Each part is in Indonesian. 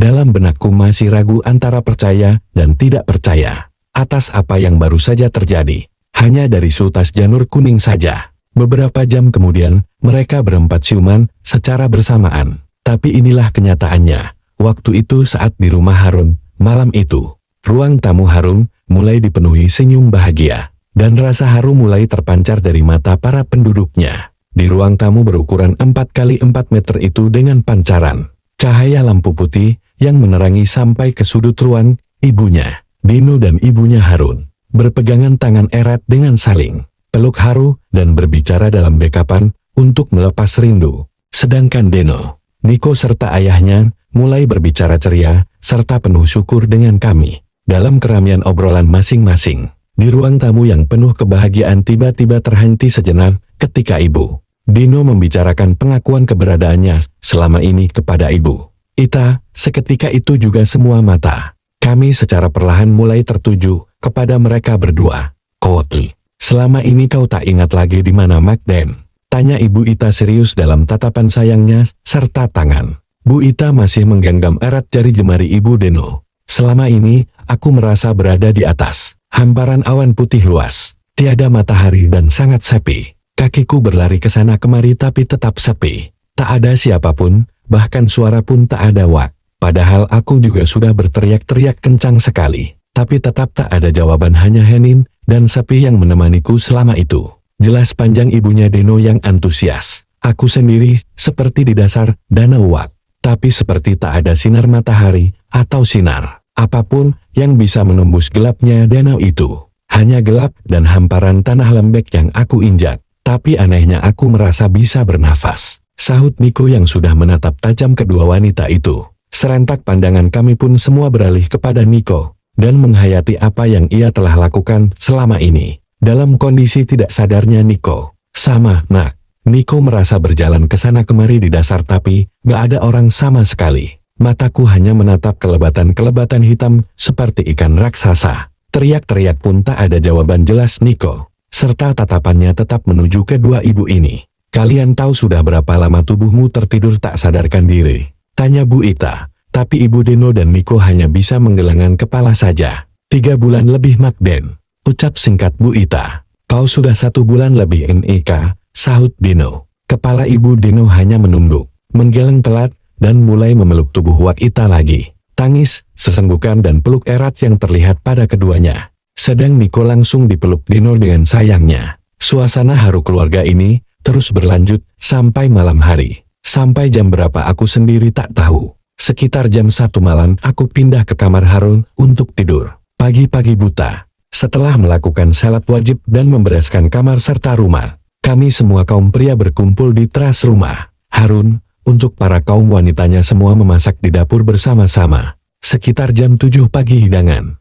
Dalam benakku masih ragu antara percaya dan tidak percaya atas apa yang baru saja terjadi. Hanya dari sultas janur kuning saja. Beberapa jam kemudian, mereka berempat siuman secara bersamaan. Tapi inilah kenyataannya. Waktu itu saat di rumah Harun, malam itu, ruang tamu Harun mulai dipenuhi senyum bahagia. Dan rasa haru mulai terpancar dari mata para penduduknya. Di ruang tamu berukuran 4x4 meter itu dengan pancaran cahaya lampu putih yang menerangi sampai ke sudut ruang, ibunya, Dino dan ibunya Harun, berpegangan tangan erat dengan saling peluk haru dan berbicara dalam dekapan untuk melepas rindu. Sedangkan Dino, Niko serta ayahnya mulai berbicara ceria serta penuh syukur dengan kami. Dalam keramian obrolan masing-masing, di ruang tamu yang penuh kebahagiaan tiba-tiba terhenti sejenak ketika ibu Dino membicarakan pengakuan keberadaannya selama ini kepada ibu Ita. Seketika itu juga semua mata kami secara perlahan mulai tertuju kepada mereka berdua. Koti, selama ini kau tak ingat lagi di mana Magden? Tanya ibu Ita serius dalam tatapan sayangnya serta tangan Bu Ita masih menggenggam erat jari jemari ibu Dino. Selama ini, aku merasa berada di atas hamparan awan putih luas. Tiada matahari dan sangat sepi. Kakiku berlari ke sana kemari tapi tetap sepi. Tak ada siapapun, bahkan suara pun tak ada wak. Padahal aku juga sudah berteriak-teriak kencang sekali. Tapi tetap tak ada jawaban, hanya hening dan sepi yang menemaniku selama itu. Jelas panjang ibunya Dino yang antusias. Aku sendiri seperti di dasar danau wak. Tapi seperti tak ada sinar matahari atau sinar apapun yang bisa menembus gelapnya danau itu. Hanya gelap dan hamparan tanah lembek yang aku injak. Tapi anehnya aku merasa bisa bernafas. Sahut Niko yang sudah menatap tajam kedua wanita itu. Serentak pandangan kami pun semua beralih kepada Niko dan menghayati apa yang ia telah lakukan selama ini. Dalam kondisi tidak sadarnya Niko. Sama, nak. Niko merasa berjalan ke sana kemari di dasar tapi gak ada orang sama sekali. Mataku hanya menatap kelebatan-kelebatan hitam seperti ikan raksasa. Teriak-teriak pun tak ada jawaban jelas Niko. Serta tatapannya tetap menuju kedua ibu ini. Kalian tahu sudah berapa lama tubuhmu tertidur tak sadarkan diri? Tanya Bu Ita. Tapi ibu Dino dan Niko hanya bisa menggelengkan kepala saja. 3 bulan lebih Magden. Ucap singkat Bu Ita. Kau sudah 1 bulan lebih NIK, sahut Dino. Kepala ibu Dino hanya menunduk, menggeleng pelat, dan mulai memeluk tubuh Wak Ita lagi. Tangis, sesenggukan dan peluk erat yang terlihat pada keduanya. Sedang Niko langsung dipeluk Dino dengan sayangnya. Suasana haru keluarga ini terus berlanjut sampai malam hari. Sampai jam berapa aku sendiri tak tahu. Sekitar jam 1 malam aku pindah ke kamar Harun untuk tidur. Pagi-pagi buta, setelah melakukan salat wajib dan membereskan kamar serta rumah, kami semua kaum pria berkumpul di teras rumah Harun. Untuk para kaum wanitanya semua memasak di dapur bersama-sama. Sekitar jam 7 pagi hidangan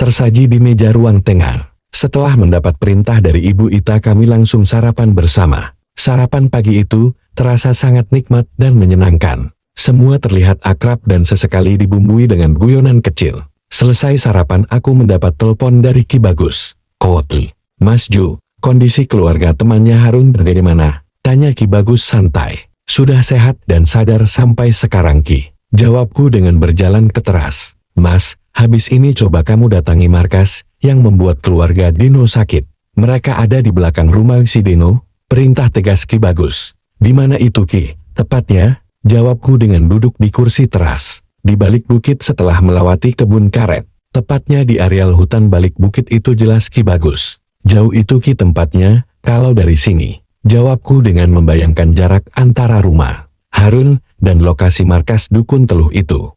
tersaji di meja ruang tengah. Setelah mendapat perintah dari Ibu Ita kami langsung sarapan bersama. Sarapan pagi itu terasa sangat nikmat dan menyenangkan. Semua terlihat akrab dan sesekali dibumbui dengan guyonan kecil. Selesai sarapan aku mendapat telepon dari Ki Bagus. Koti, Mas Ju, kondisi keluarga temannya Harun bagaimana? Tanya Ki Bagus santai. Sudah sehat dan sadar sampai sekarang Ki. Jawabku dengan berjalan ke teras. Mas, habis ini coba kamu datangi markas yang membuat keluarga Dino sakit. Mereka ada di belakang rumah si Dino. Perintah tegas Ki Bagus. Di mana itu Ki? Tepatnya, jawabku dengan duduk di kursi teras. Di balik bukit setelah melewati kebun karet. Tepatnya di areal hutan balik bukit itu jelas Ki Bagus. Jauh itu Ki tempatnya, kalau dari sini. Jawabku dengan membayangkan jarak antara rumah Harun dan lokasi markas dukun teluh itu.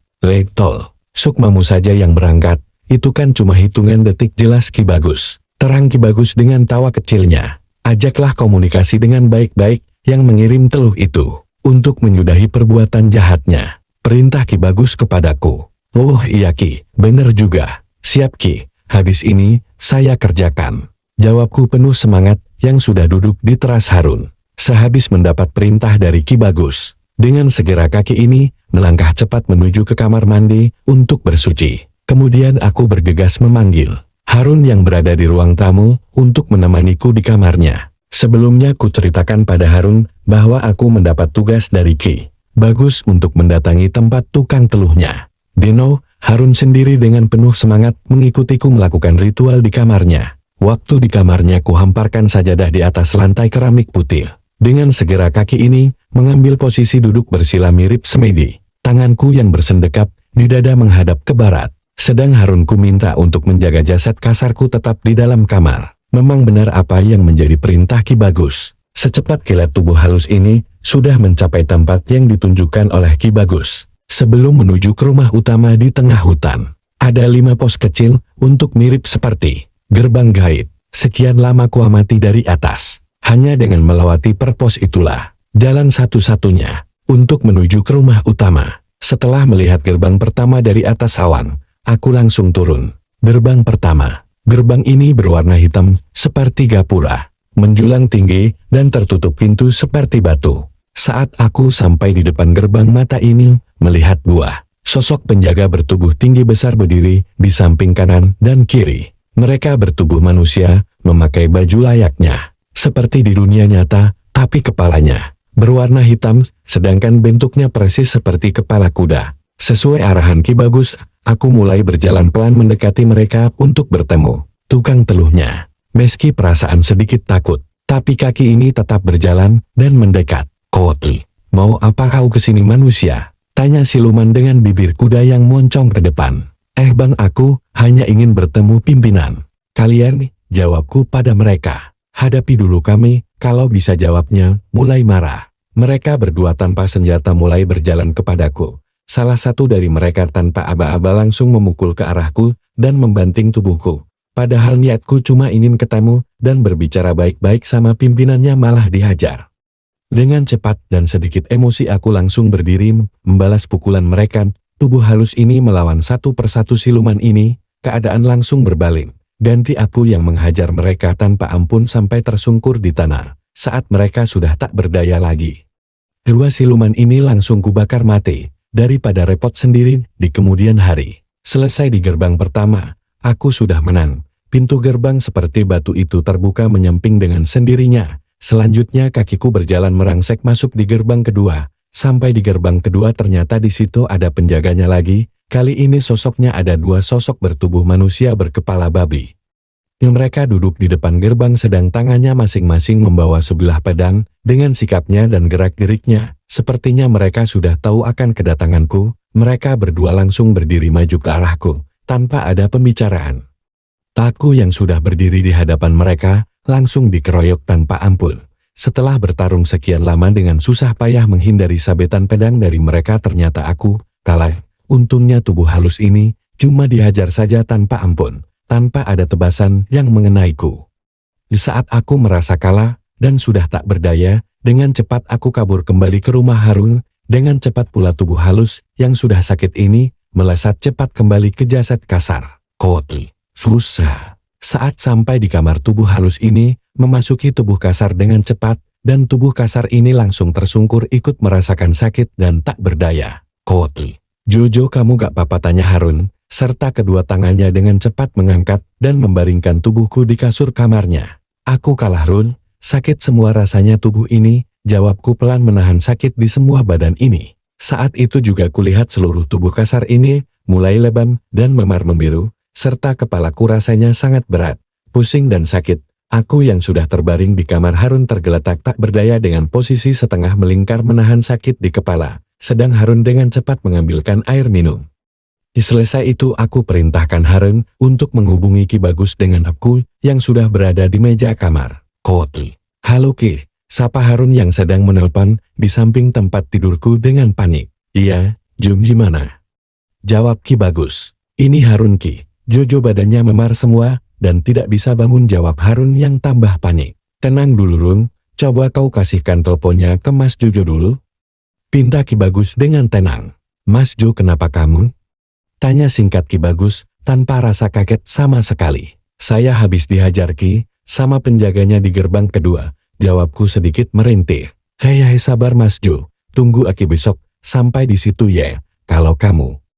Tol, sukmamu saja yang berangkat, itu kan cuma hitungan detik jelas Ki Bagus. Terang Ki Bagus dengan tawa kecilnya. Ajaklah komunikasi dengan baik-baik yang mengirim teluh itu, untuk menyudahi perbuatan jahatnya. Perintah Ki Bagus kepadaku. Oh iya Ki, bener juga. Siap Ki, habis ini, saya kerjakan. Jawabku penuh semangat yang sudah duduk di teras Harun. Sehabis mendapat perintah dari Ki Bagus, dengan segera kaki ini melangkah cepat menuju ke kamar mandi untuk bersuci. Kemudian aku bergegas memanggil Harun yang berada di ruang tamu untuk menemaniku di kamarnya. Sebelumnya ku ceritakan pada Harun bahwa aku mendapat tugas dari Ki Bagus untuk mendatangi tempat tukang teluhnya. Deno, Harun sendiri dengan penuh semangat mengikutiku melakukan ritual di kamarnya. Waktu di kamarnya kuhamparkan sajadah di atas lantai keramik putih. Dengan segera kaki ini mengambil posisi duduk bersila mirip semedi. Tanganku yang bersendekap di dada menghadap ke barat. Sedang Harunku minta untuk menjaga jasad kasarku tetap di dalam kamar. Memang benar apa yang menjadi perintah Ki Bagus. Secepat kilat tubuh halus ini sudah mencapai tempat yang ditunjukkan oleh Ki Bagus. Sebelum menuju ke rumah utama di tengah hutan, ada 5 pos kecil untuk mirip seperti gerbang gaib. Sekian lama kuamati dari atas. Hanya dengan melewati per pos itulah jalan satu-satunya untuk menuju ke rumah utama. Setelah melihat gerbang pertama dari atas awan, aku langsung turun. Gerbang pertama. Gerbang ini berwarna hitam seperti gapura, menjulang tinggi dan tertutup pintu seperti batu. Saat aku sampai di depan gerbang mata ini, melihat buah sosok penjaga bertubuh tinggi besar berdiri di samping kanan dan kiri. Mereka bertubuh manusia, memakai baju layaknya seperti di dunia nyata, tapi kepalanya berwarna hitam, sedangkan bentuknya persis seperti kepala kuda. Sesuai arahan Ki Bagus, aku mulai berjalan pelan mendekati mereka untuk bertemu. Tukang teluhnya, meski perasaan sedikit takut, tapi kaki ini tetap berjalan dan mendekat. Koki, mau apa kau kesini manusia? Tanya siluman dengan bibir kuda yang moncong ke depan. Bang, aku hanya ingin bertemu pimpinan kalian, jawabku pada mereka. Hadapi dulu kami, kalau bisa jawabnya, mulai marah. Mereka berdua tanpa senjata mulai berjalan kepadaku. Salah satu dari mereka tanpa aba-aba langsung memukul ke arahku dan membanting tubuhku. Padahal niatku cuma ingin ketemu dan berbicara baik-baik sama pimpinannya malah dihajar. Dengan cepat dan sedikit emosi aku langsung berdiri membalas pukulan mereka. Tubuh halus ini melawan satu persatu siluman ini, keadaan langsung berbalik. Ganti aku yang menghajar mereka tanpa ampun sampai tersungkur di tanah, saat mereka sudah tak berdaya lagi. 2 siluman ini langsung kubakar mati, daripada repot sendiri di kemudian hari. Selesai di gerbang pertama, aku sudah menang. Pintu gerbang seperti batu itu terbuka menyamping dengan sendirinya. Selanjutnya kakiku berjalan merangsek masuk di gerbang kedua. Sampai di gerbang kedua ternyata di situ ada penjaganya lagi. Kali ini sosoknya ada 2 sosok bertubuh manusia berkepala babi. Mereka duduk di depan gerbang sedang tangannya masing-masing membawa sebilah pedang. Dengan sikapnya dan gerak-geriknya, sepertinya mereka sudah tahu akan kedatanganku. Mereka berdua langsung berdiri maju ke arahku, tanpa ada pembicaraan. Aku yang sudah berdiri di hadapan mereka, langsung dikeroyok tanpa ampun. Setelah bertarung sekian lama dengan susah payah menghindari sabetan pedang dari mereka, ternyata aku kalah. Untungnya tubuh halus ini cuma dihajar saja tanpa ampun, tanpa ada tebasan yang mengenaiku. Di saat aku merasa kalah dan sudah tak berdaya, dengan cepat aku kabur kembali ke rumah Harun. Dengan cepat pula tubuh halus yang sudah sakit ini melesat cepat kembali ke jasad kasar. Koki, susah. Saat sampai di kamar tubuh halus ini, memasuki tubuh kasar dengan cepat, dan tubuh kasar ini langsung tersungkur ikut merasakan sakit dan tak berdaya. Koki, Jojo, kamu gak apa-apa? Tanya Harun, serta kedua tangannya dengan cepat mengangkat dan membaringkan tubuhku di kasur kamarnya. Aku kalah Run, sakit semua rasanya tubuh ini, jawabku pelan menahan sakit di semua badan ini. Saat itu juga kulihat seluruh tubuh kasar ini mulai lebam dan memar membiru, serta kepalaku rasanya sangat berat, pusing dan sakit. Aku yang sudah terbaring di kamar Harun tergeletak tak berdaya dengan posisi setengah melingkar menahan sakit di kepala. Sedang Harun dengan cepat mengambilkan air minum. Selesai itu aku perintahkan Harun untuk menghubungi Ki Bagus dengan aku yang sudah berada di meja kamar. Koki, halo Ki, sapa Harun yang sedang menelpon di samping tempat tidurku dengan panik. Iya, Jum, gimana? Jawab Ki Bagus. Ini Harun Ki. Jojo badannya memar semua dan tidak bisa bangun, jawab Harun yang tambah panik. Tenang dulu Run, coba kau kasihkan teleponnya ke Mas Jojo dulu. Pinta Ki Bagus dengan tenang. Mas Jo, kenapa kamu? Tanya singkat Ki Bagus, tanpa rasa kaget sama sekali. Saya habis dihajar Ki, sama penjaganya di gerbang kedua, jawabku sedikit merintih. Hei sabar Mas Jo, tunggu Aki besok, sampai di situ ya. Kalau kamu